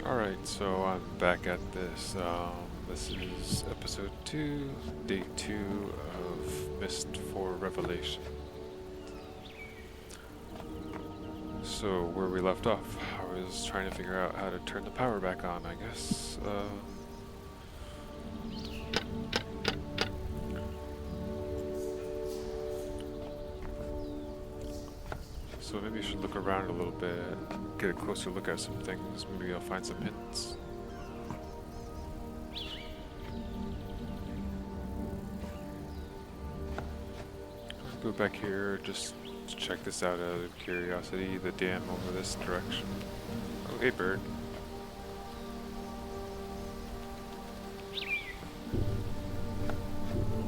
Alright, so I'm back at this. This is episode 2, day 2 of Myst for Revelation. So, where we left off, I was trying to figure out how to turn the power back on, I guess. So maybe I should look around a little bit, get a closer look at some things, maybe I'll find some hints. I'll go back here just to check this out out of curiosity, the dam over this direction. Oh, hey bird.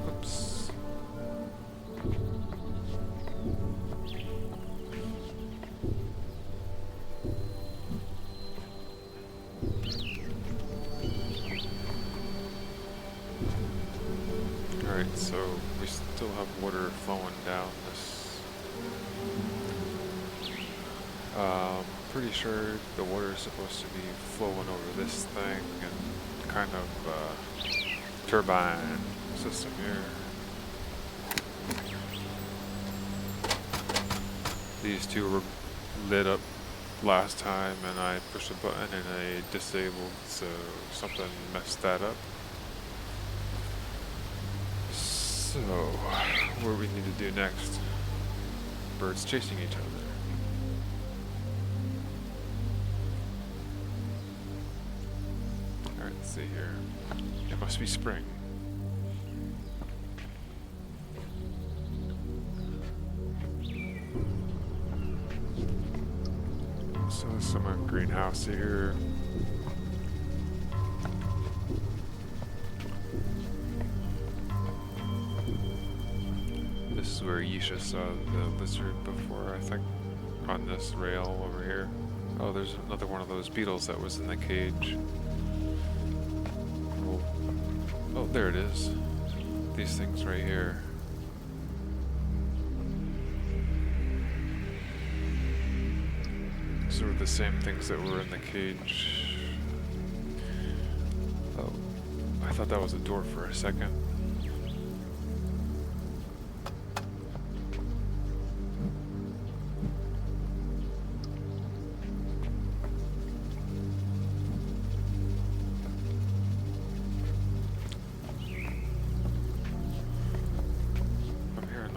Oops. Alright, so we still have water flowing down this. Pretty sure the water is supposed to be flowing over this thing and kind of turbine system here. These two were lit up last time and I pushed a button and they disabled, so something messed that up. So, what do we need to do next? Birds chasing each other. Alright, let's see here. It must be spring. So there's some greenhouse here. This is where Yeesha saw the lizard before, I think, on this rail over here. Oh, there's another one of those beetles that was in the cage. Oh, there it is. These things right here. These were the same things that were in the cage. Oh, I thought that was a door for a second.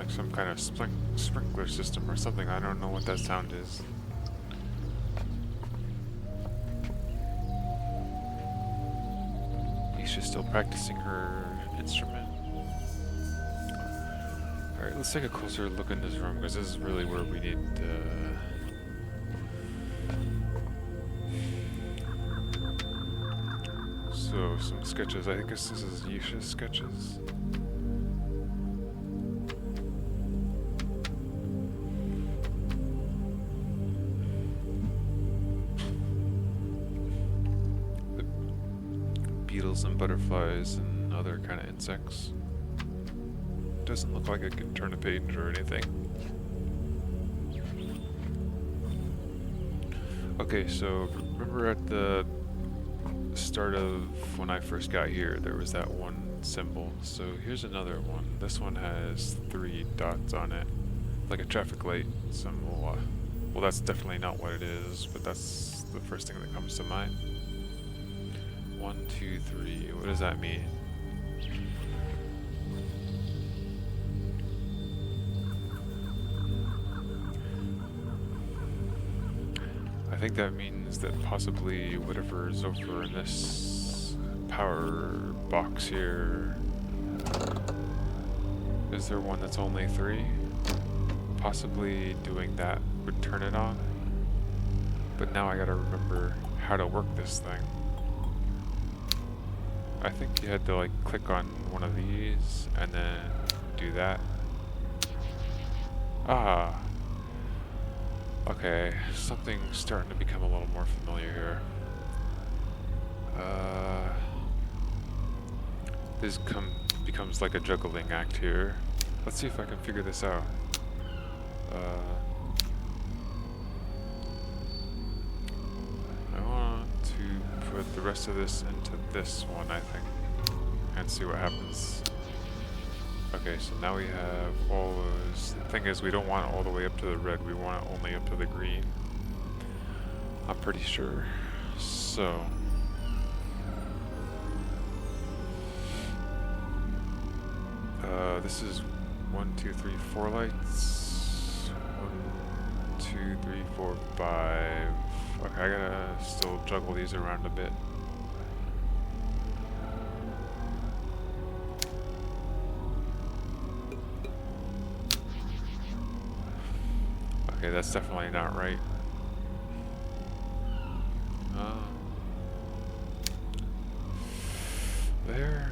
Some kind of sprinkler system or something. I don't know what that sound is. Yeesha's still practicing her instrument. Alright, let's take a closer look in this room because this is really where we need So, some sketches. I guess this is Yeesha's sketches. Beetles and butterflies and other kind of insects. Doesn't look like I can turn a page or anything. Okay, so remember at the start of when I first got here, there was that one symbol. So here's another one. This one has 3 dots on it, like a traffic light symbol. Well, that's definitely not what it is, but that's the first thing that comes to mind. 1, 2, 3. What does that mean? I think that means that possibly whatever's over in this power box here. Is there one that's only 3? Possibly doing that would turn it on. But now I gotta remember how to work this thing. I think you had to like click on one of these and then do that. Ah. Okay, something's starting to become a little more familiar here. This becomes like a juggling act here. Let's see if I can figure this out. I want to rest of this into this one, I think, and see what happens. Okay, so now we have all those. The thing is, we don't want it all the way up to the red, we want it only up to the green. I'm pretty sure. So this is 1, 2, 3, 4 lights. 1, 2, 3, 4, 5. Okay, I gotta still juggle these around a bit. Okay, that's definitely not right. There.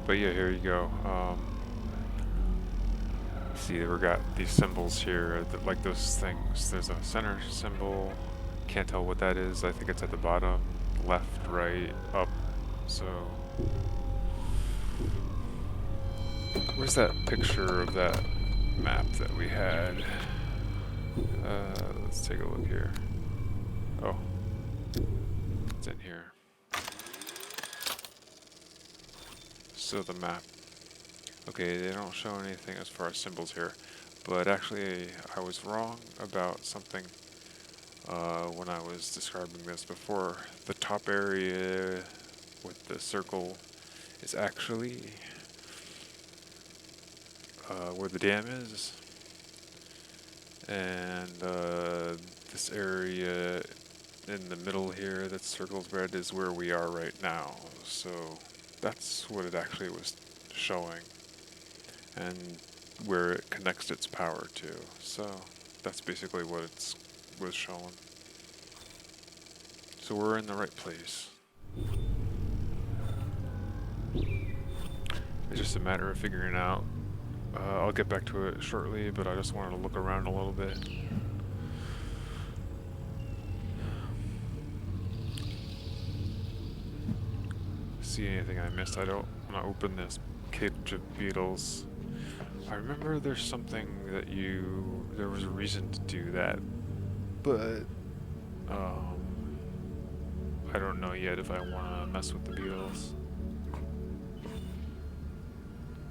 But yeah, here you go. See, we got these symbols here, like those things. There's a center symbol. Can't tell what that is. I think it's at the bottom, left, right, up. So, where's that picture of that map that we had? Let's take a look here. Oh, it's in here. So the map. Okay, they don't show anything as far as symbols here, but actually I was wrong about something when I was describing this before. The top area with the circle is actually where the dam is, and this area in the middle here that's circled red is where we are right now. So that's what it actually was showing, and where it connects its power to. So that's basically what it was showing. So we're in the right place. It's just a matter of figuring out. I'll get back to it shortly, but I just wanted to look around a little bit. See anything I missed? I don't want to open this cage of beetles. I remember there's something that there was a reason to do that, but I don't know yet if I want to mess with the beetles.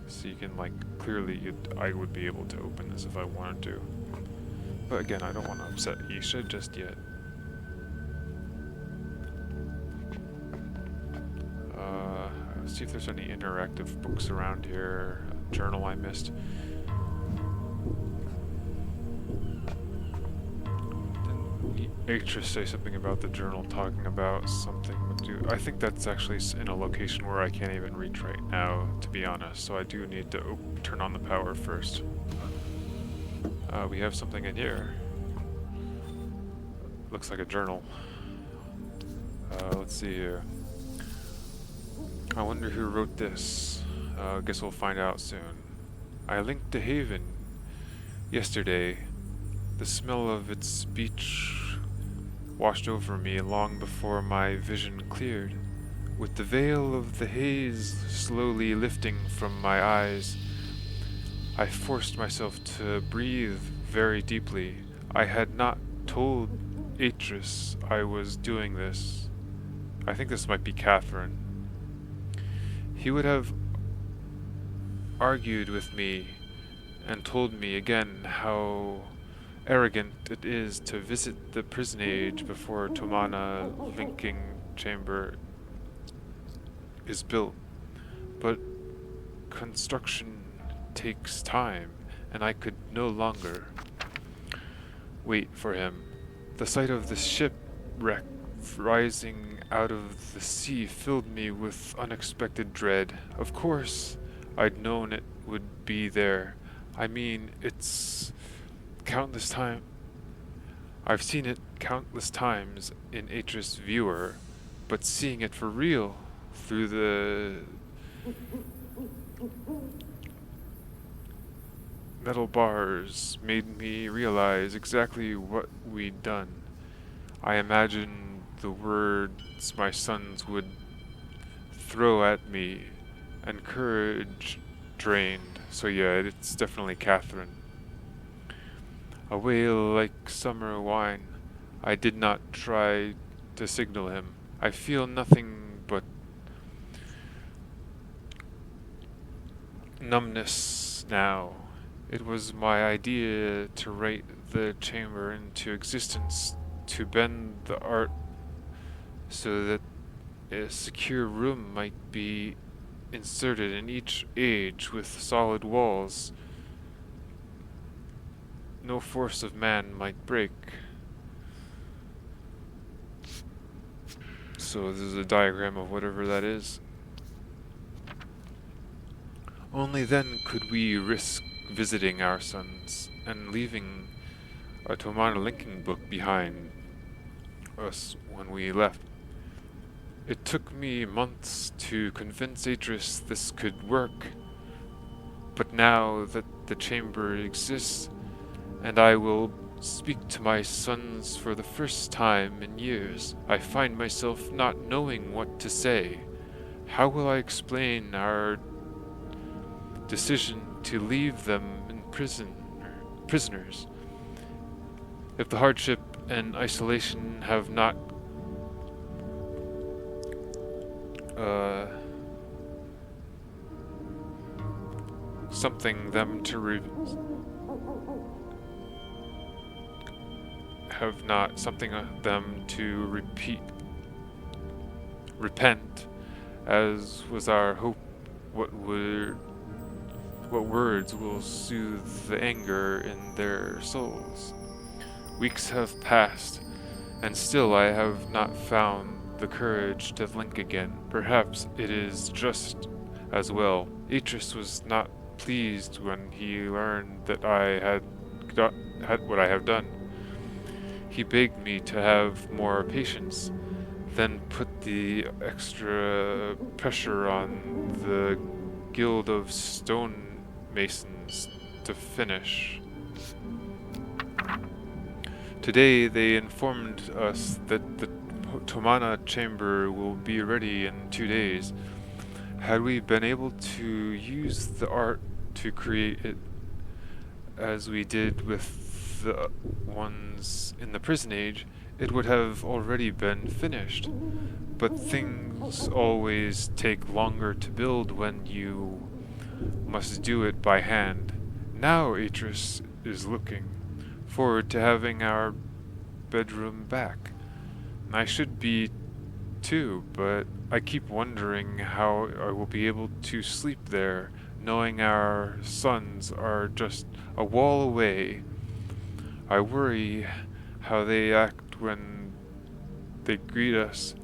So you can, like, clearly I would be able to open this if I wanted to. But again, I don't want to upset Yeesha just yet. Let's see if there's any interactive books around here. A journal I missed. Didn't Atrus say something about the journal talking about something? I think that's actually in a location where I can't even reach right now, to be honest. So I do need to turn on the power first. We have something in here. Looks like a journal. Let's see here. I wonder who wrote this. Guess we'll find out soon. I linked to Haven yesterday. The smell of its speech washed over me long before my vision cleared. With the veil of the haze slowly lifting from my eyes, I forced myself to breathe very deeply. I had not told Atrus I was doing this. I think this might be Cathrine. He would have argued with me and told me again how arrogant it is to visit the prison age before Tomahna linking chamber is built. But construction takes time, and I could no longer wait for him. The sight of the shipwreck rising out of the sea filled me with unexpected dread. Of course, I'd known it would be there. I mean, it's countless time. I've seen it countless times in Atrus Viewer, but seeing it for real through the metal bars made me realize exactly what we'd done. I imagined the words my sons would throw at me and courage drained. So yeah, it's definitely Cathrine. A wail like summer wine. I did not try to signal him. I feel nothing but numbness now. It was my idea to write the chamber into existence, to bend the art so that a secure room might be inserted in each age with solid walls no force of man might break. So this is a diagram of whatever that is. Only then could we risk visiting our sons and leaving a Tomahna linking book behind us when we left. It took me months to convince Atrus this could work, but now that the chamber exists, and I will speak to my sons for the first time in years, I find myself not knowing what to say. How will I explain our decision to leave them in prisoners, if the hardship and isolation have not something them to repent, as was our hope. What words will soothe the anger in their souls? Weeks have passed, and still I have not found the courage to link again. Perhaps it is just as well. Atrus was not pleased when he learned that I had what I have done. He begged me to have more patience, then put the extra pressure on the Guild of Stonemasons to finish. Today they informed us that the Tomahna chamber will be ready in 2 days. Had we been able to use the art to create it as we did with the ones in the prison age, it would have already been finished. But things always take longer to build when you must do it by hand. Now Atrus is looking forward to having our bedroom back. I should be too, but I keep wondering how I will be able to sleep there, knowing our sons are just a wall away. I worry how they act when they greet us,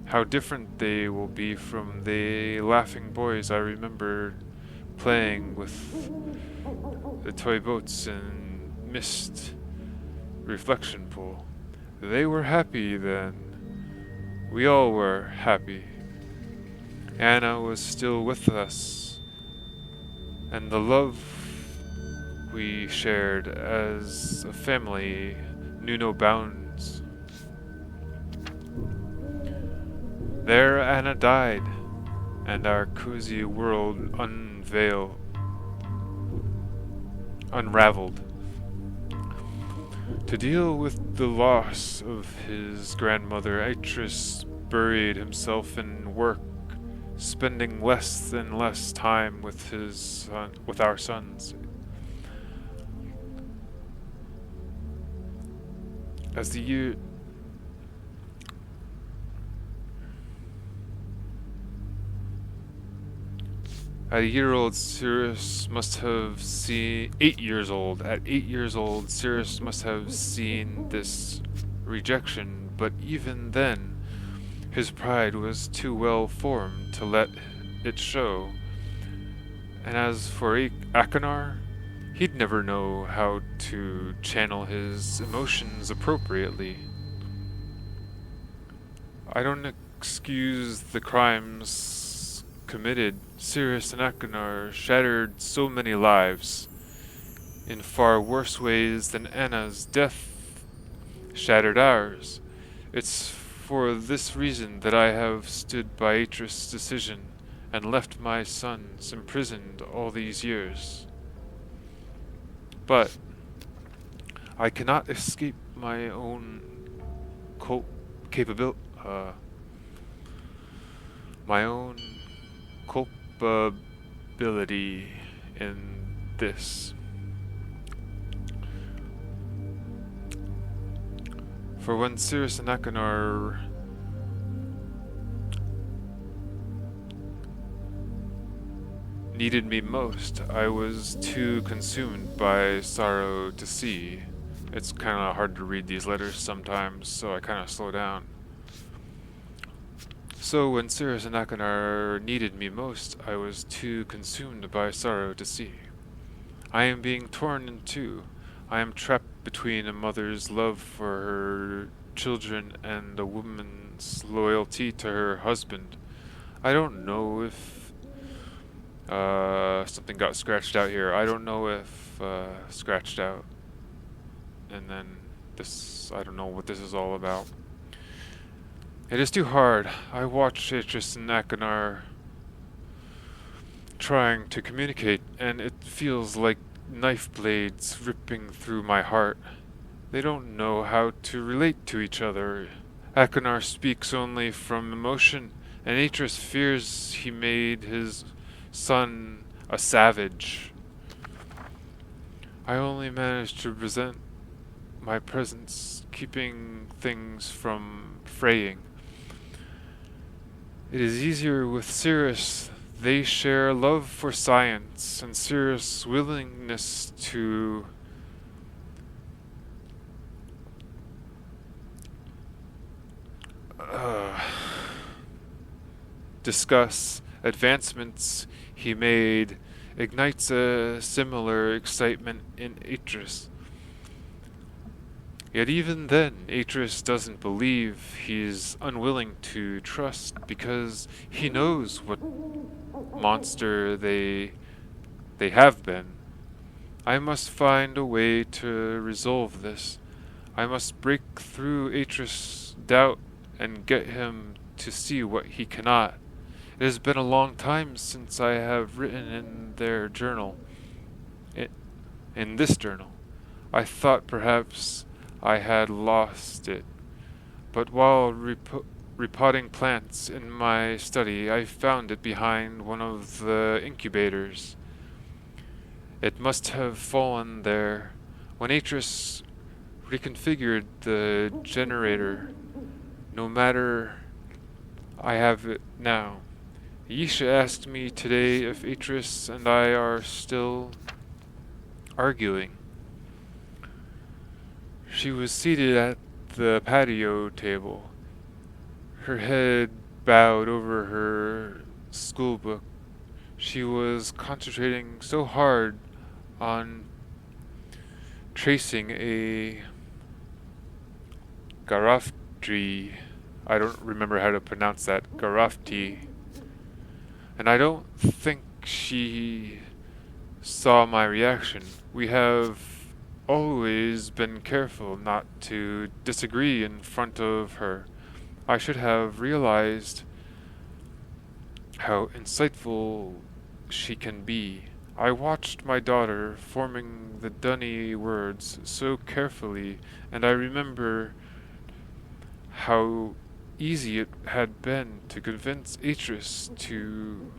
how different they will be from the laughing boys I remember playing with the toy boats in Myst reflection pool. They were happy then. We all were happy. Anna was still with us, and the love we shared as a family knew no bounds. There Anna died, and our cozy world unraveled. To deal with the loss of his grandmother, Atrus buried himself in work, spending less and less time with our sons. As At 8 years old, Cirrus must have seen this rejection, but even then, his pride was too well formed to let it show. And as for Akanar, he'd never know how to channel his emotions appropriately. I don't excuse the crimes committed. Cirrus and Akanar shattered so many lives in far worse ways than Anna's death shattered ours. It's for this reason that I have stood by Atrus' decision and left my sons imprisoned all these years. But I cannot escape my own capability, my own culpability in this. For when Cirrus and Achenar needed me most, I was too consumed by sorrow to see. It's kind of hard to read these letters sometimes, so I kind of slow down. So when Cirrus and Achenar needed me most, I was too consumed by sorrow to see. I am being torn in two. I am trapped between a mother's love for her children and a woman's loyalty to her husband. I don't know if something got scratched out here. I don't know if scratched out. And then this, I don't know what this is all about. It is too hard. I watch Atrus and Achenar trying to communicate, and it feels like knife blades ripping through my heart. They don't know how to relate to each other. Achenar speaks only from emotion, and Atrus fears he made his son a savage. I only managed to resent my presence, keeping things from fraying. It is easier with Cirrus. They share love for science, and Cirrus' willingness to discuss advancements he made ignites a similar excitement in Atrus. Yet even then, Atrus doesn't believe he's unwilling to trust because he knows what monster they have been. I must find a way to resolve this. I must break through Atrus' doubt and get him to see what he cannot. It has been a long time since I have written in their journal. In this journal. I thought perhaps I had lost it, but while repotting plants in my study, I found it behind one of the incubators. It must have fallen there when Atrus reconfigured the generator. No matter, I have it now. Yeesha asked me today if Atrus and I are still arguing. She was seated at the patio table, her head bowed over her schoolbook. She was concentrating so hard on tracing a garafti. I don't remember how to pronounce that. Garafti. And I don't think she saw my reaction. We have always been careful not to disagree in front of her. I should have realized how insightful she can be. I watched my daughter forming the dunny words so carefully, and I remember how easy it had been to convince Atrus to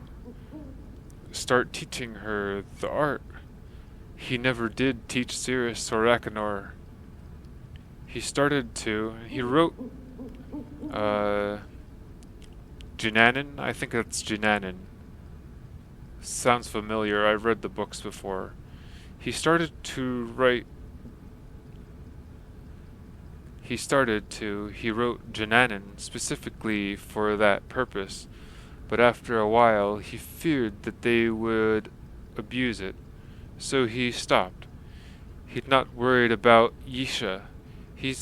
start teaching her the art. He never did teach Cirrus or Achenar. He started to. He wrote Jinanin. I think that's Jinanin. Sounds familiar. I've read the books before. He started to write. He wrote Jinanin specifically for that purpose, but after a while he feared that they would abuse it. So he stopped. He's not worried about Yeesha. He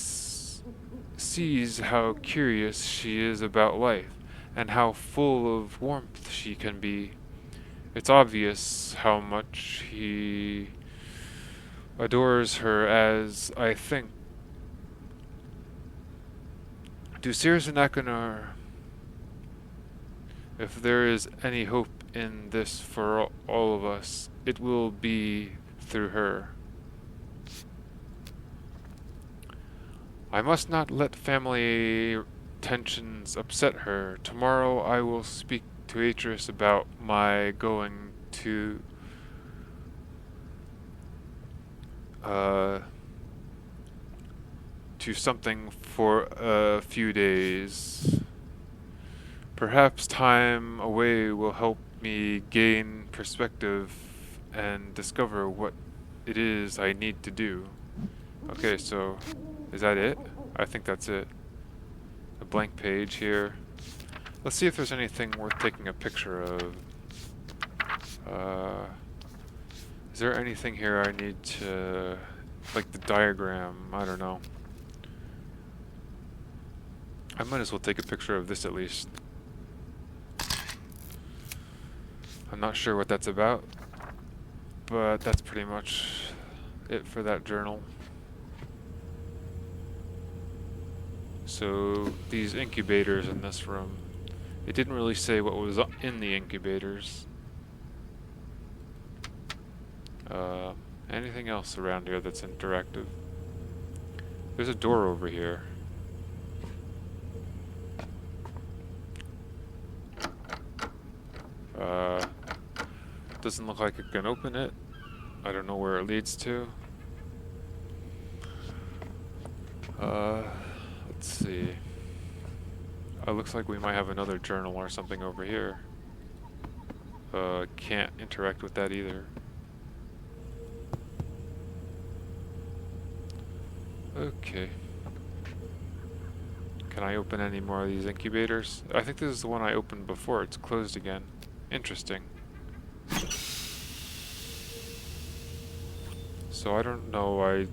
sees how curious she is about life, and how full of warmth she can be. It's obvious how much he adores her, as I think. Do Cirrus and Achenar If there is any hope in this for all of us, it will be through her. I must not let family tensions upset her. Tomorrow I will speak to Atrus about my going uh, to something for a few days. Perhaps time away will help me gain perspective and discover what it is I need to do. Okay, so is that it? I think that's it. A blank page here. Let's see if there's anything worth taking a picture of. Is there anything here I need to... like the diagram? I don't know. I might as well take a picture of this at least. I'm not sure what that's about, but that's pretty much it for that journal. So these incubators in this room, it didn't really say what was in the incubators. Anything else around here that's interactive? There's a door over here. Doesn't look like it can open it. I don't know where it leads to. Let's see. It looks like we might have another journal or something over here. Can't interact with that either. Okay. Can I open any more of these incubators? I think this is the one I opened before. It's closed again. Interesting. So I don't know, I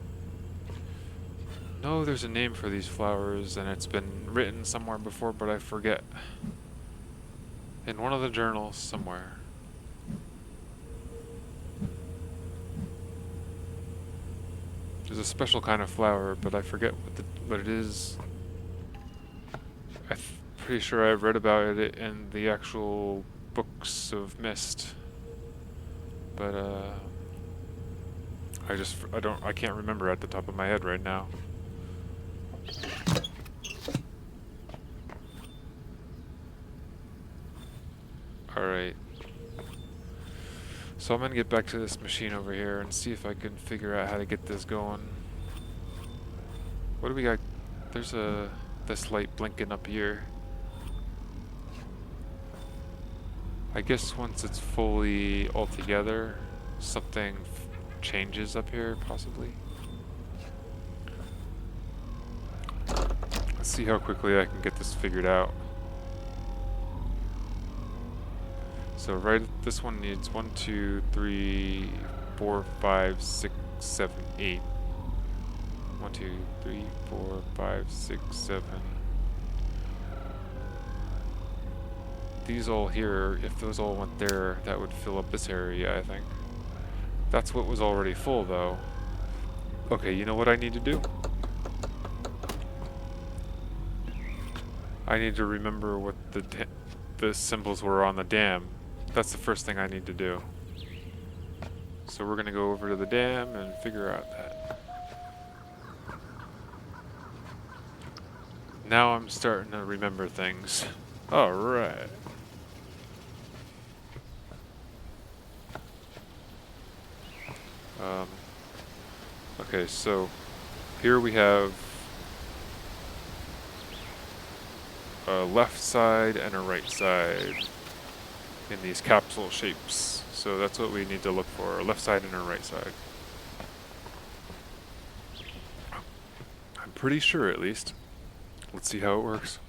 know there's a name for these flowers and it's been written somewhere before, but I forget. In one of the journals somewhere. There's a special kind of flower, but I forget what it is. I'm pretty sure I've read about it in the actual books of Myst. But I can't remember at the top of my head right now. Alright. So I'm gonna get back to this machine over here and see if I can figure out how to get this going. What do we got? There's this light blinking up here. I guess once it's fully all together, something changes up here, possibly. Let's see how quickly I can get this figured out. So this one needs 1, 2, 3, 4, 5, 6, 7, 8. 1, 2, 3, 4, 5, 6, 7. These all here, if those all went there, that would fill up this area, I think. That's what was already full, though. Okay, you know what I need to do? I need to remember what the symbols were on the dam. That's the first thing I need to do. So we're gonna go over to the dam and figure out that. Now I'm starting to remember things. Alright. Okay, so here we have a left side and a right side in these capsule shapes. So that's what we need to look for, a left side and a right side. I'm pretty sure, at least. Let's see how it works.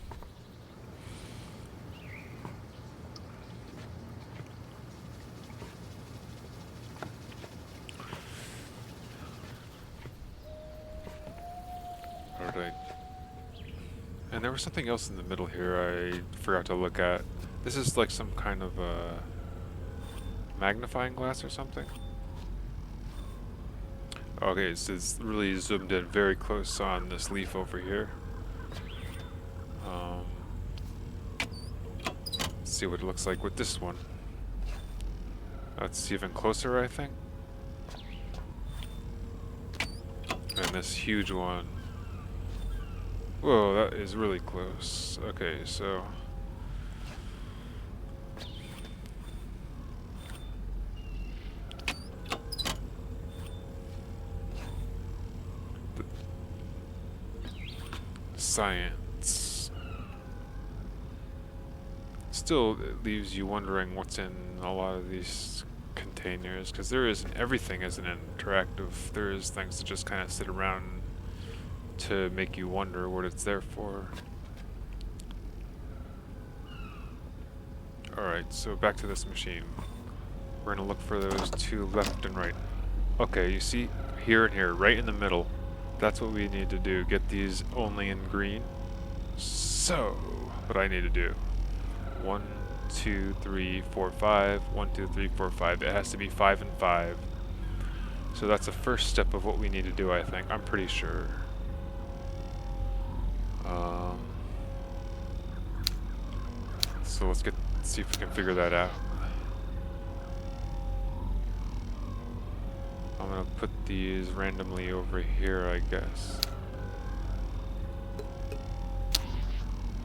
Alright. And there was something else in the middle here I forgot to look at. This is like some kind of magnifying glass or something. Okay, it's really zoomed in very close on this leaf over here. Let's see what it looks like with this one. That's even closer, I think. And this huge one. Whoa, that is really close. Okay, so science. Still, it leaves you wondering what's in a lot of these containers, because everything isn't interactive. There is things that just kind of sit around to make you wonder what it's there for. Alright, so back to this machine. We're gonna look for those two left and right. Okay, you see, here and here, right in the middle. That's what we need to do. Get these only in green. So, what I need to do. 1, 2, 3, 4, 5. 1, 2, 3, 4, 5. It has to be 5 and 5. So that's the first step of what we need to do, I think. I'm pretty sure. So let's see if we can figure that out. I'm gonna put these randomly over here, I guess.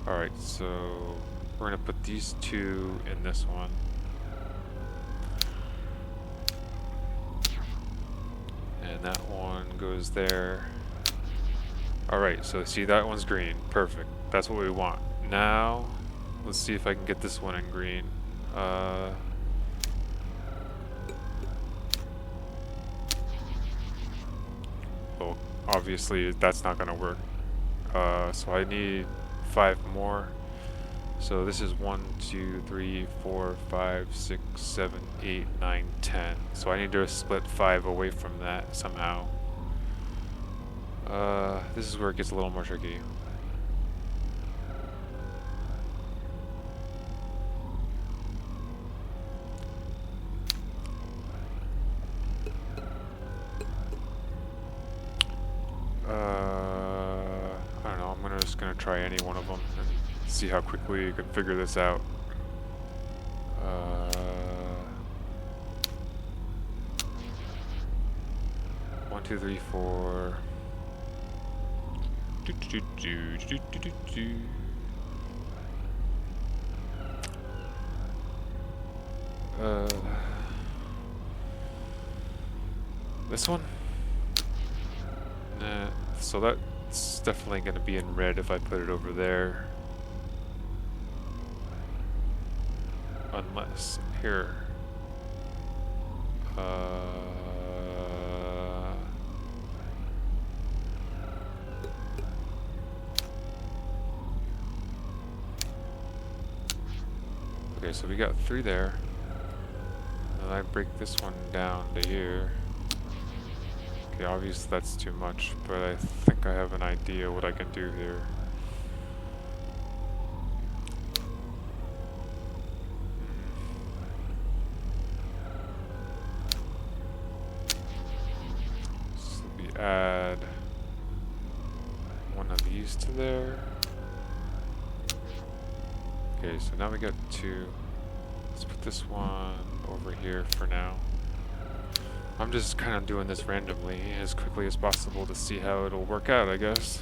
Alright, so we're gonna put these two in this one. And that one goes there. Alright, so see, that one's green. Perfect. That's what we want. Now, let's see if I can get this one in green. Well, obviously that's not gonna work. So I need 5 more. So this is 1, 2, 3, 4, 5, 6, 7, 8, 9, 10. So I need to split 5 away from that somehow. This is where it gets a little more tricky. I don't know, I'm just gonna try any one of them and see how quickly you can figure this out. 1, 2, 3, 4. This one? Nah, so that's definitely going to be in red if I put it over there. Unless, here. Okay, so we got 3 there. And I break this one down to here. Okay, obviously that's too much, but I think I have an idea what I can do here. So we add one of these to there. Okay, so now we got 2. Let's put this one over here for now. I'm just kind of doing this randomly as quickly as possible to see how it'll work out, I guess.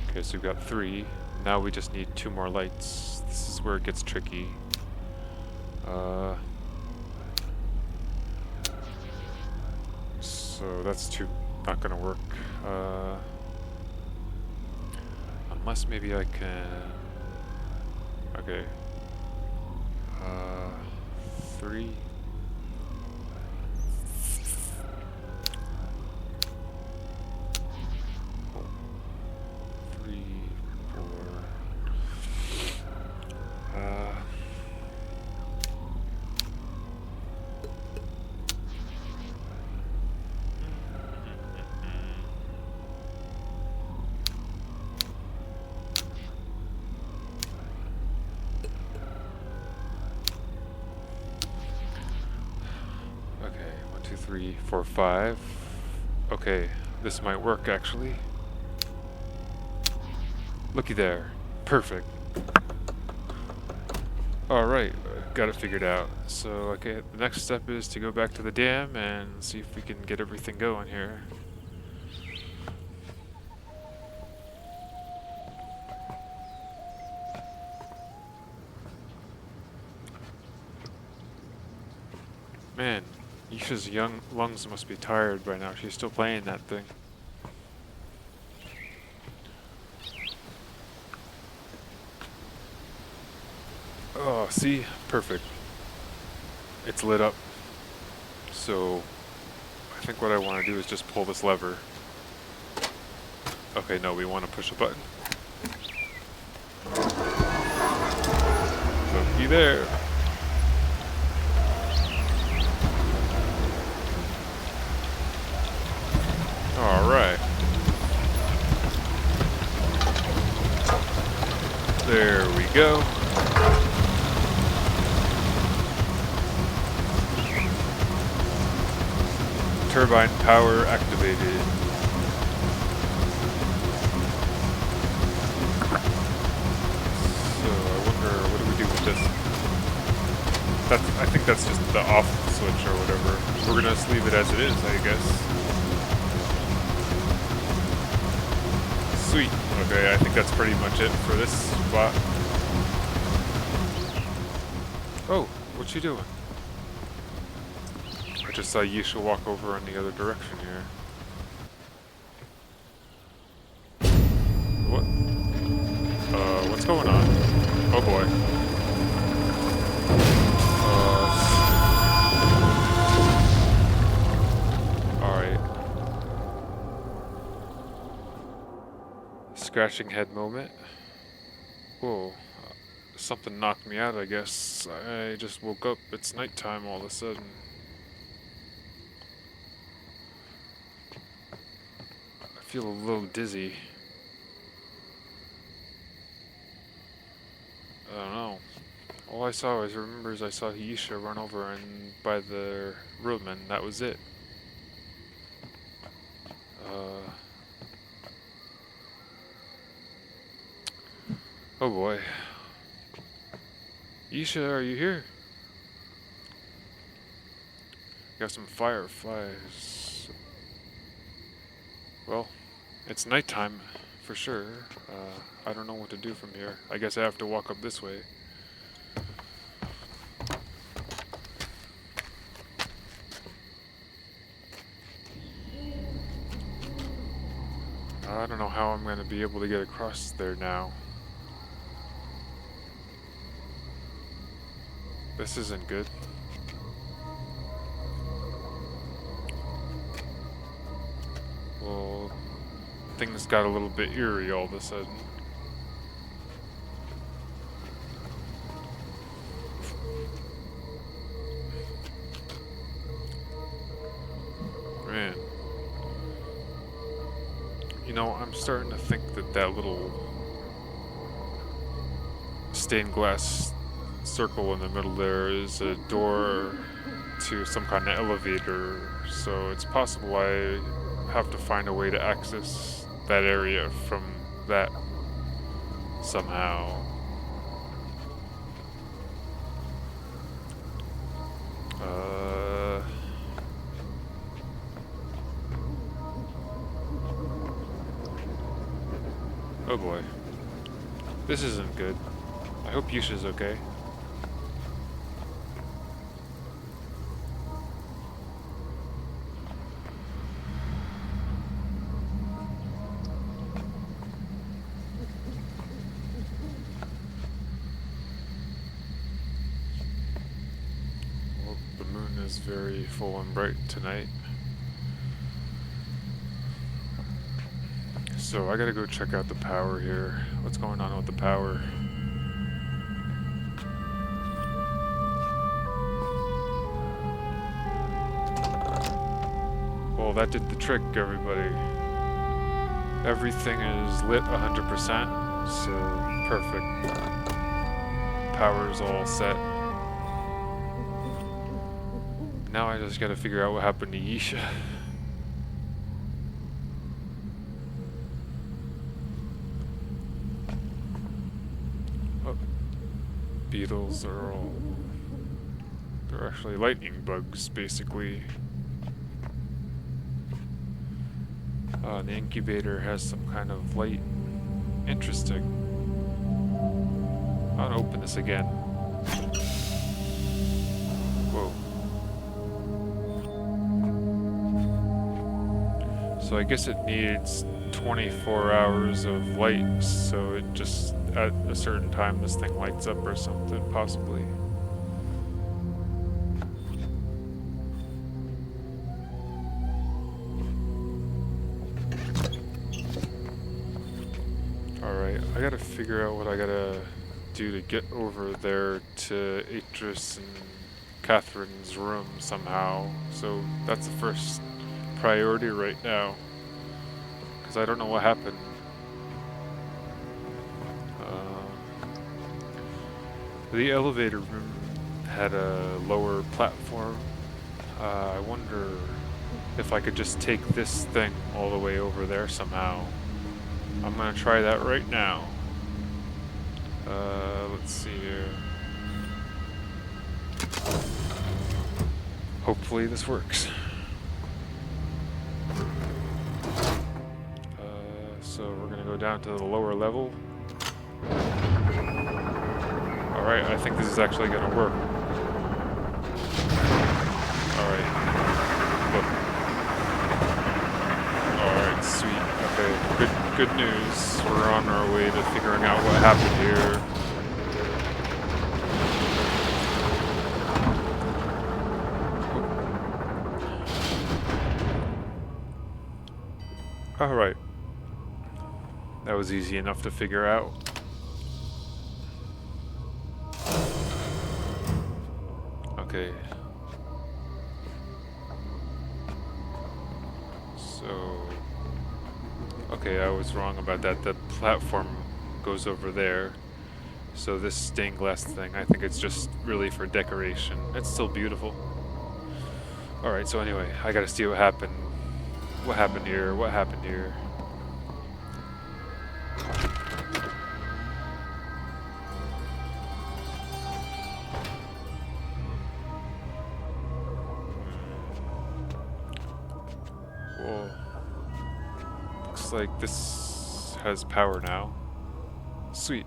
Okay, so we've got 3. Now we just need 2 more lights. This is where it gets tricky. So that's not gonna work. Unless maybe I can... Okay. 3. Oh. 3, 4. Okay, 1, 2, 3, 4, 5. Okay, this might work actually. Looky there. Perfect. Alright, got it figured out. So, okay, the next step is to go back to the dam and see if we can get everything going here. Man, Yeesha's young lungs must be tired by now. She's still playing that thing. Oh, see? Perfect. It's lit up. So, I think what I want to do is just pull this lever. Okay, no, we want to push a button. Looky there. Alright. There we go. Turbine power activated. So I wonder, what do we do with this? I think that's just the off switch or whatever. We're gonna just leave it as it is, I guess. Sweet. Okay, I think that's pretty much it for this spot. Oh, what you doing? I just saw Yeesha walk over in the other direction here. What? What's going on? Oh boy. Alright. Scratching head moment. Whoa. Something knocked me out, I guess. I just woke up. It's nighttime all of a sudden. I feel a little dizzy. I don't know. All I saw was, I saw Yeesha run over and by the room, and that was it. Oh boy. Yeesha, are you here? Got some fireflies. Well, it's nighttime for sure. I don't know what to do from here. I guess I have to walk up this way. I don't know how I'm going to be able to get across there now. This isn't good. Well, things got a little bit eerie all of a sudden. Man. You know, I'm starting to think that little stained glass circle in the middle there is a door to some kind of elevator, so it's possible I have to find a way to access that area from that somehow. Oh boy. This isn't good. I hope Yeesha's okay. Well, the moon is very full and bright tonight. So I gotta go check out the power here. What's going on with the power? Well, that did the trick, everybody. Everything is lit 100%, so perfect. Power's all set. Now I just gotta figure out what happened to Yeesha. beetles are all... They're actually lightning bugs, basically. The incubator has some kind of light. Interesting. I'm gonna open this again. Whoa. So I guess it needs 24 hours of light, so it just, at a certain time, this thing lights up or something, possibly. Alright, I gotta figure out what I gotta do to get over there to Atrus and Catherine's room somehow. So that's the first priority right now, because I don't know what happened. The elevator room had a lower platform. I wonder if I could just take this thing all the way over there somehow. I'm gonna try that right now. Let's see here. Hopefully this works. So we're gonna go down to the lower level. Alright, I think this is actually gonna work. Alright. Look. Alright, sweet. Okay, good news. We're on our way to figuring out what happened here. Alright. That was easy enough to figure out. Okay. So... Okay, I was wrong about that. The platform goes over there. So this stained glass thing, I think it's just really for decoration. It's still beautiful. Alright, so anyway, I gotta see what happened. What happened here? What happened here? Whoa. Looks like this has power now. Sweet.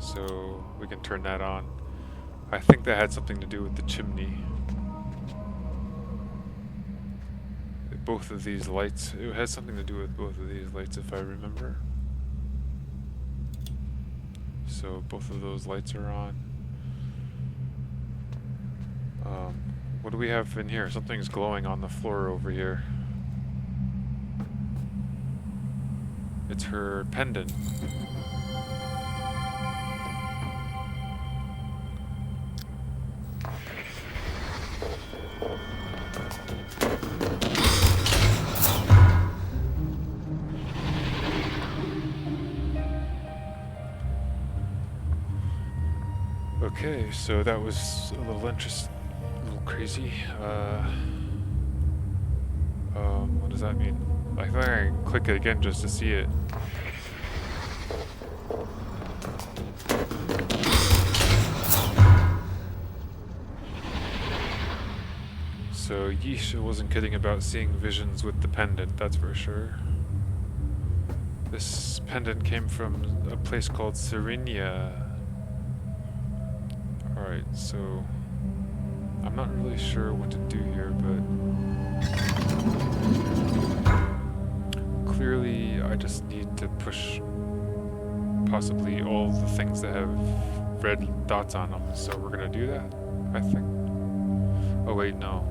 So we can turn that on. I think that had something to do with the chimney. Both of these lights, it has something to do with both of these lights if I remember. So both of those lights are on. What do we have in here? Something's glowing on the floor over here. It's her pendant. Okay, so that was a little crazy. What does that mean? I think I can click it again just to see it. So Yeesha wasn't kidding about seeing visions with the pendant, that's for sure. This pendant came from a place called Serenia. Alright, so I'm not really sure what to do here, but clearly I just need to push possibly all the things that have red dots on them, so we're gonna do that, I think. Oh wait, no.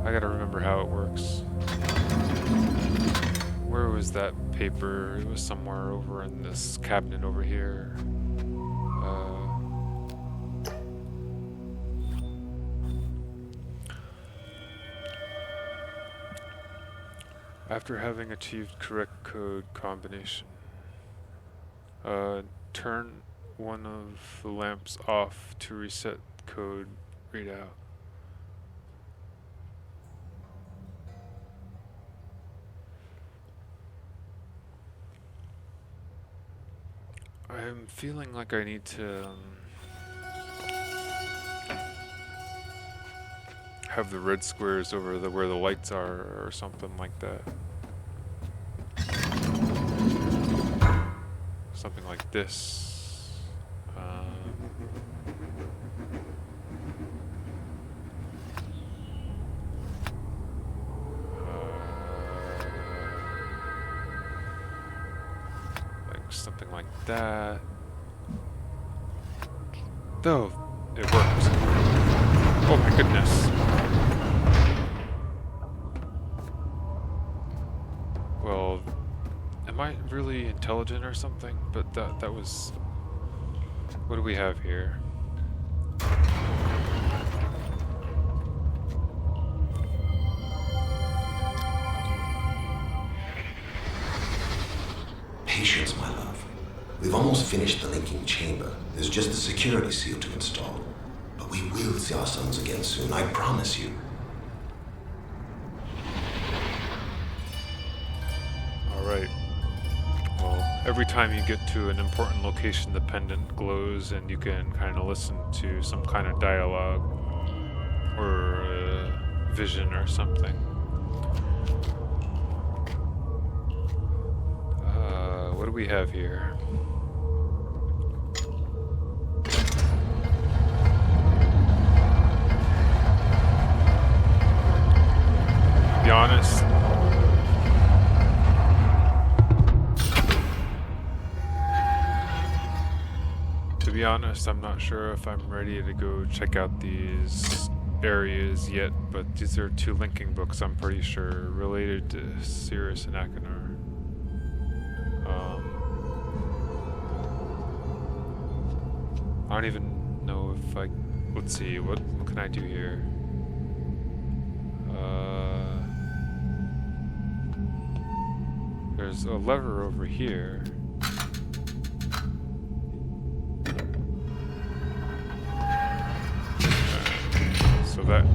I gotta remember how it works. Where was that paper? It was somewhere over in this cabinet over here. After having achieved correct code combination, turn one of the lamps off to reset code readout. I'm feeling like I need to have the red squares over where the lights are or something like that. Something like this. Like something like that. Though, it works. Oh my goodness. Well, am I really intelligent or something? But that was... What do we have here? Patience, my love. We've almost finished the linking chamber. There's just the security seal to install. But we will see our sons again soon, I promise you. Alright. Well, every time you get to an important location, the pendant glows and you can kind of listen to some kind of dialogue or vision or something. What do we have here? To be honest, I'm not sure if I'm ready to go check out these areas yet, but these are two linking books, I'm pretty sure, related to Cirrus and Achenar. I don't even know if I... Let's see, what can I do here? There's a lever over here. So that...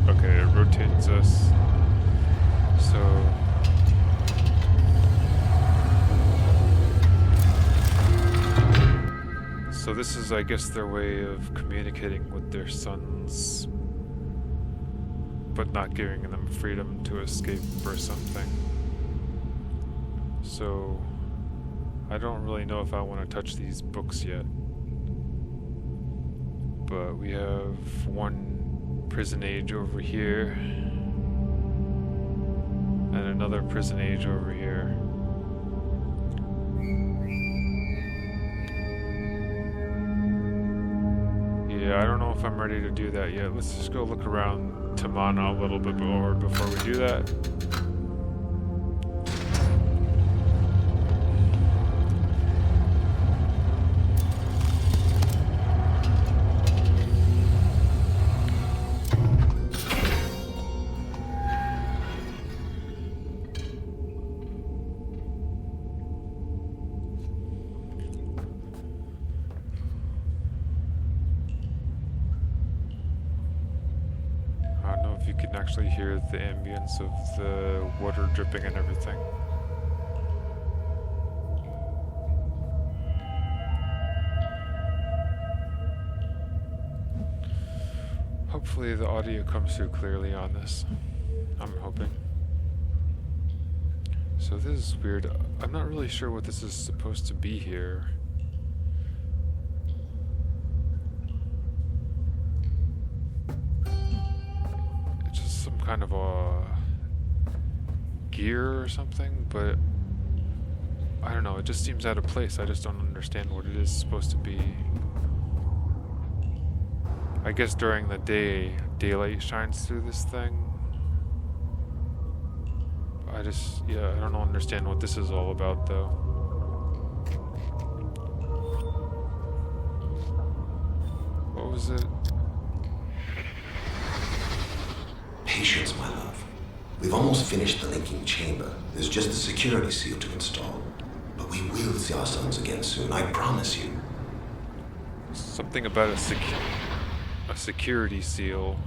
Okay, it rotates us. So this is, I guess, their way of communicating with their sons, but not giving them freedom to escape or something. So I don't really know if I want to touch these books yet. But we have one prison age over here, and another prison age over here. Yeah, I don't know if I'm ready to do that yet. Let's just go look around Tomahna a little bit more before we do that. You can actually hear the ambience of the water dripping and everything. Hopefully the audio comes through clearly on this. I'm hoping. So this is weird. I'm not really sure what this is supposed to be here. Kind of a gear or something, but I don't know, it just seems out of place. I just don't understand what it is supposed to be. I guess during the day, daylight shines through this thing. I don't understand what this is all about though. What was it? Patience, my love. We've almost finished the linking chamber. There's just the security seal to install. But we will see our sons again soon, I promise you. Something about a security seal.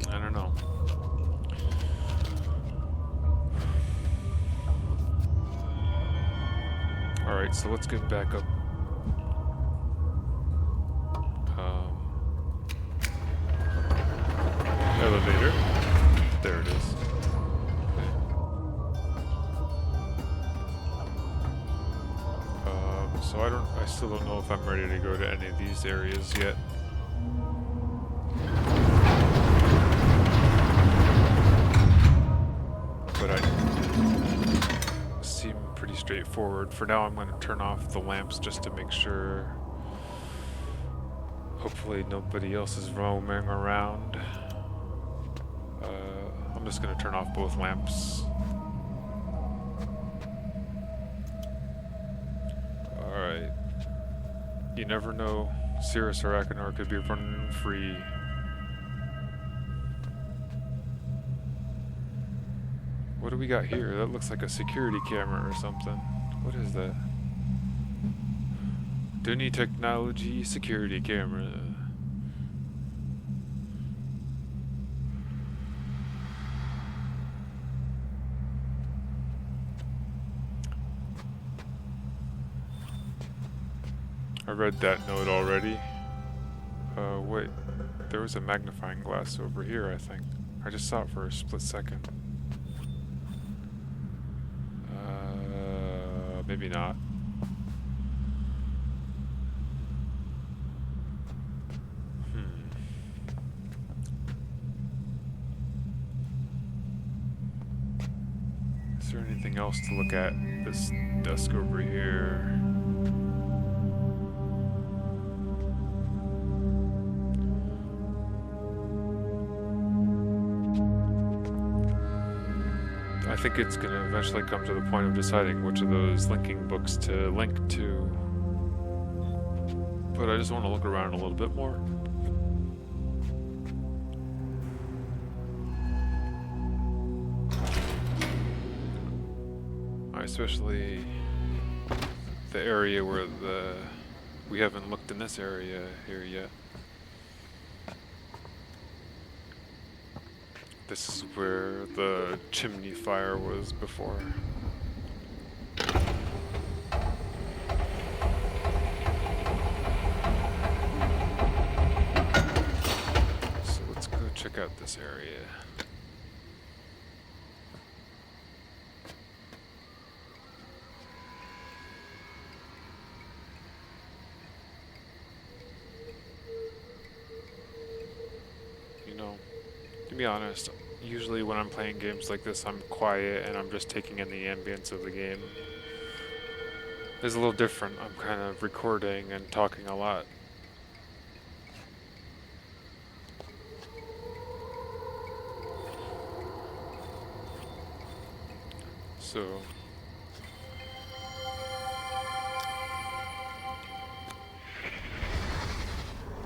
I don't know. Alright, so let's get back up. Elevator. There it is. Okay. So I still don't know if I'm ready to go to any of these areas yet. But I seem pretty straightforward. For now, I'm going to turn off the lamps just to make sure. Hopefully nobody else is roaming around. I'm just going to turn off both lamps. Alright. You never know. Cirrus or Achenar could be running free. What do we got here? That looks like a security camera or something. What is that? Dunny Technology security camera. I read that note already. Wait. There was a magnifying glass over here, I think. I just saw it for a split second. Maybe not. Is there anything else to look at? This desk over here. I think it's going to eventually come to the point of deciding which of those linking books to link to. But I just want to look around a little bit more. Especially the area where we haven't looked in this area here yet. This is where the chimney fire was before. So let's go check out this area. To be honest, usually when I'm playing games like this, I'm quiet and I'm just taking in the ambience of the game. It's a little different. I'm kind of recording and talking a lot. So...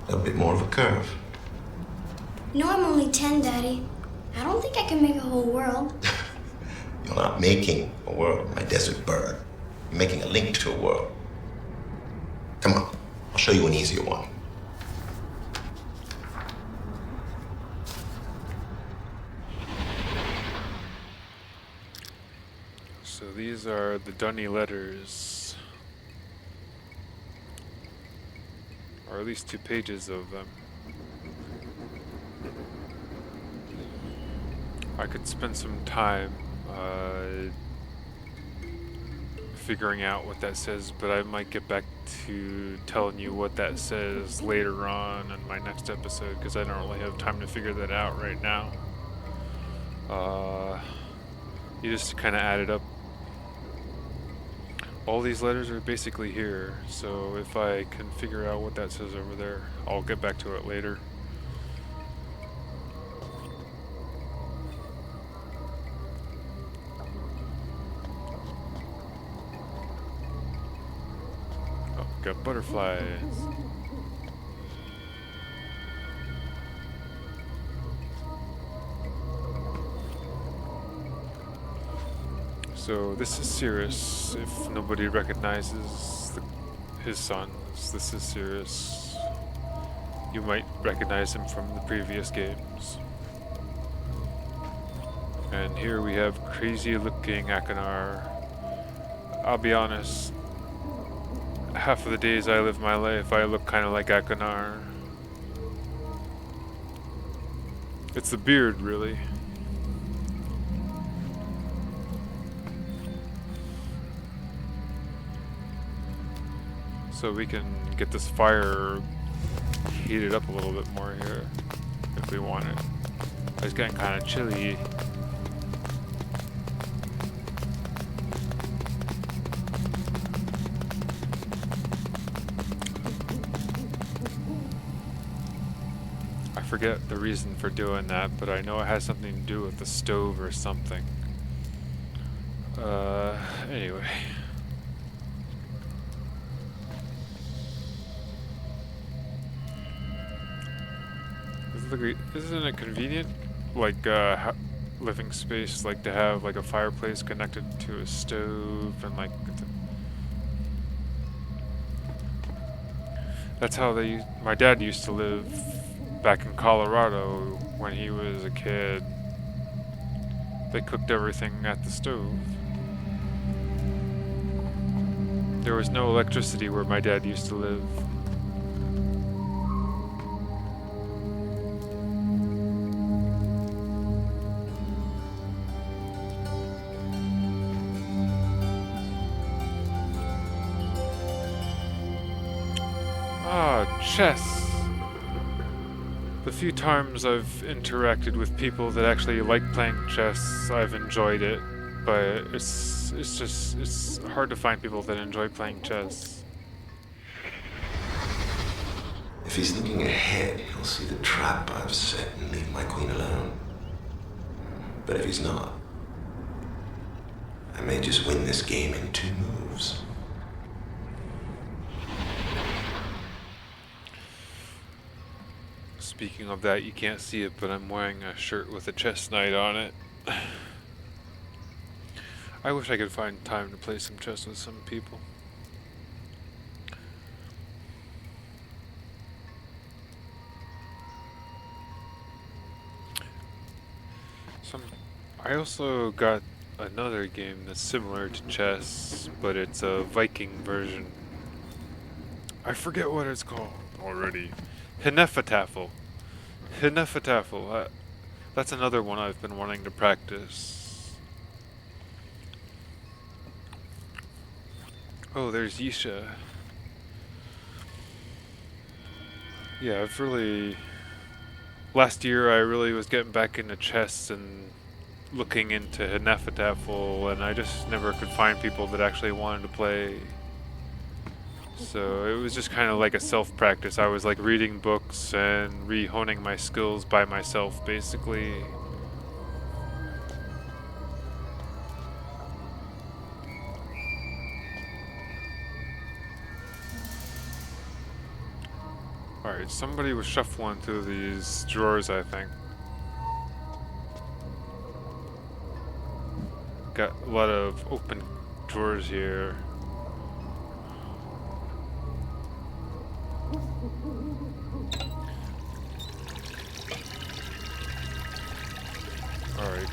a bit more of a curve. No, I'm only 10, Daddy. I don't think I can make a whole world. You're not making a world, my desert bird. You're making a link to a world. Come on, I'll show you an easier one. So these are the Dunny letters. Or at least 2 pages of them. I could spend some time figuring out what that says, but I might get back to telling you what that says later on in my next episode, because I don't really have time to figure that out right now. You just kind of add it up. All these letters are basically here, so if I can figure out what that says over there, I'll get back to it later. Got butterflies. So this is Cirrus. If nobody recognizes his sons, this is Cirrus. You might recognize him from the previous games. And here we have crazy looking Achenar. I'll be honest, half of the days I live my life, I look kind of like Akanar. It's the beard, really. So we can get this fire heated up a little bit more here, if we want it. It's getting kind of chilly. I forget the reason for doing that, but I know it has something to do with the stove or something. Anyway. Isn't it convenient, like, living space, like, to have, like, a fireplace connected to a stove, and, like, that's how my dad used to live back in Colorado when he was a kid. They cooked everything at the stove. There was no electricity where my dad used to live. Chess. The few times I've interacted with people that actually like playing chess, I've enjoyed it, but it's hard to find people that enjoy playing chess. If he's thinking ahead, he'll see the trap I've set and leave my queen alone. But if he's not, I may just win this game in 2 moves. Speaking of that, you can't see it, but I'm wearing a shirt with a chess knight on it. I wish I could find time to play some chess with some people. I also got another game that's similar to chess, but it's a Viking version. I forget what it's called already. Hnefatafl. That's another one I've been wanting to practice. Oh, there's Yeesha. Yeah, last year I really was getting back into chess and looking into Hnefatafl, and I just never could find people that actually wanted to play. So it was just kind of like a self-practice. I was like reading books and re-honing my skills by myself, basically. Alright, somebody was shuffling through these drawers, I think. Got a lot of open drawers here. Alright.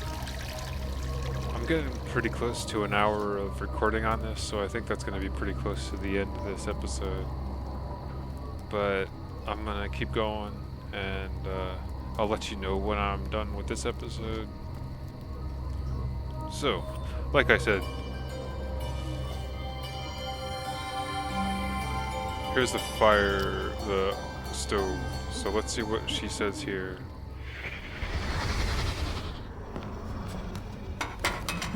I'm getting pretty close to an hour of recording on this, so I think that's going to be pretty close to the end of this episode. But I'm going to keep going, and I'll let you know when I'm done with this episode. So, like I said, here's the stove. So let's see what she says here.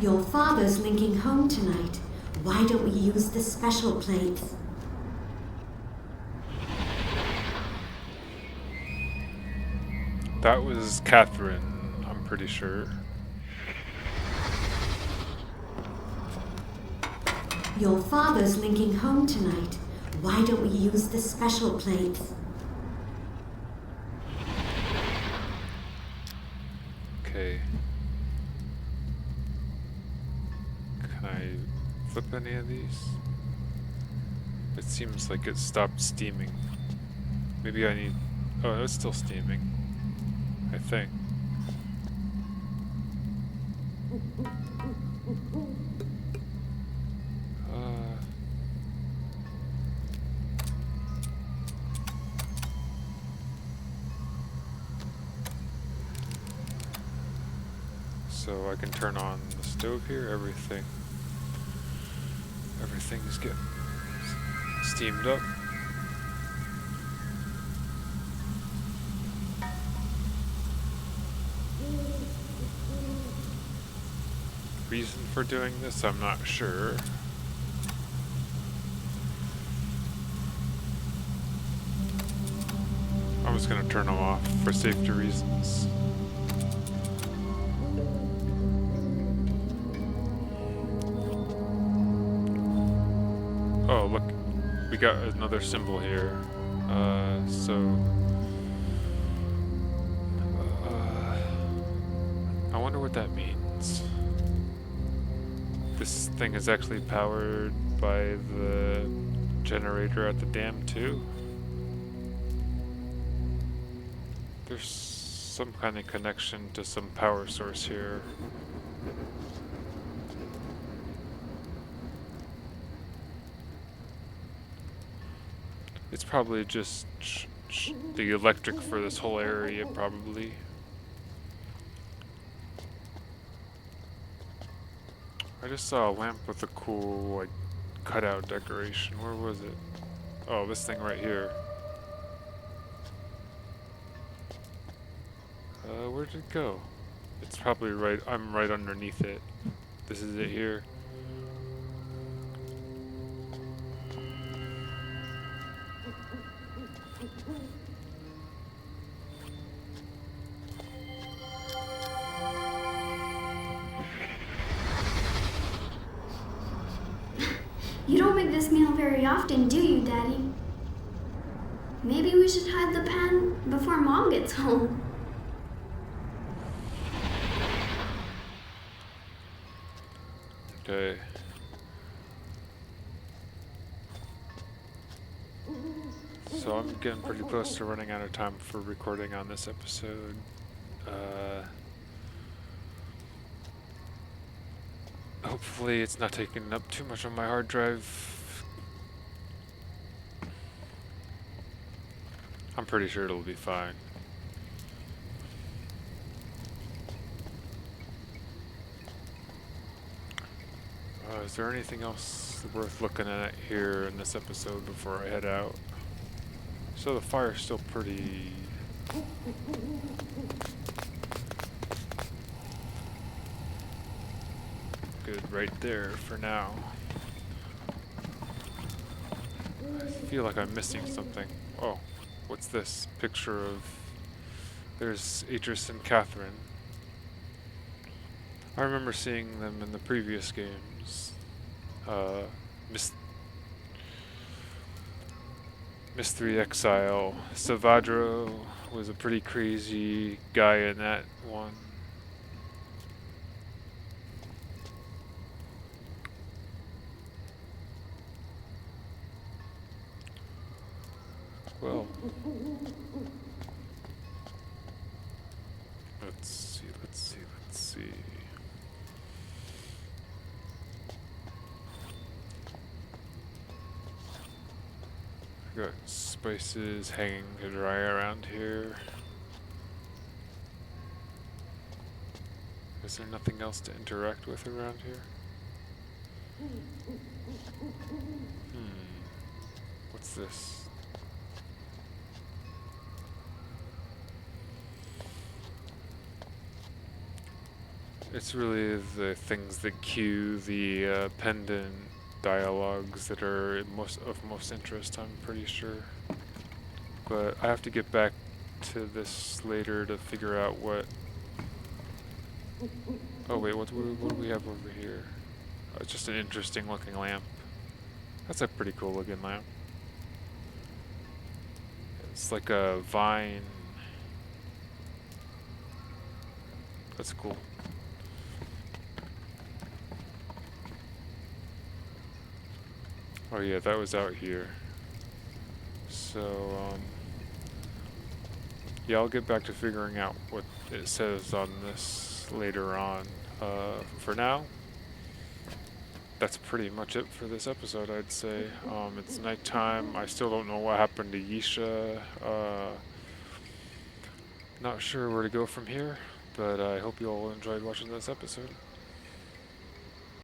Your father's linking home tonight. Why don't we use the special plates? That was Cathrine, I'm pretty sure. Your father's linking home tonight. Why don't we use the special plates? Okay. Can I flip any of these? It seems like it stopped steaming. Maybe I need... Oh, it's still steaming. I think. So I can turn on the stove here. Everything's getting steamed up. Reason for doing this, I'm not sure. I'm just gonna turn them off for safety reasons. Oh, look, we got another symbol here. I wonder what that means. This thing is actually powered by the generator at the dam too. There's some kind of connection to some power source here. It's probably just the electric for this whole area, probably. I just saw a lamp with a cool, like, cutout decoration. Where was it? Oh, this thing right here. Where did it go? It's probably right, I'm right underneath it. This is it here. You don't make this meal very often, do you, Daddy? Maybe we should hide the pan before Mom gets home. Okay. So I'm getting pretty close to running out of time for recording on this episode. Hopefully it's not taking up too much on my hard drive. I'm pretty sure it'll be fine. Is there anything else worth looking at here in this episode before I head out? So the fire's still pretty... good right there for now. I feel like I'm missing something. Oh, what's this? Picture of... There's Atrus and Cathrine. I remember seeing them in the previous games. Myst 3 Exile. Savadro was a pretty crazy guy in that one. Well, let's see. Got spices hanging to dry around here. Is there nothing else to interact with around here? What's this? It's really the things that cue the pendant dialogues that are of most interest, I'm pretty sure. But I have to get back to this later to figure out what... Oh wait, what do we have over here? Oh, it's just an interesting looking lamp. That's a pretty cool looking lamp. It's like a vine. That's cool. Oh yeah, that was out here. So, yeah, I'll get back to figuring out what it says on this later on. For now, that's pretty much it for this episode, I'd say. It's nighttime. I still don't know what happened to Yeesha. Not sure where to go from here. But I hope you all enjoyed watching this episode.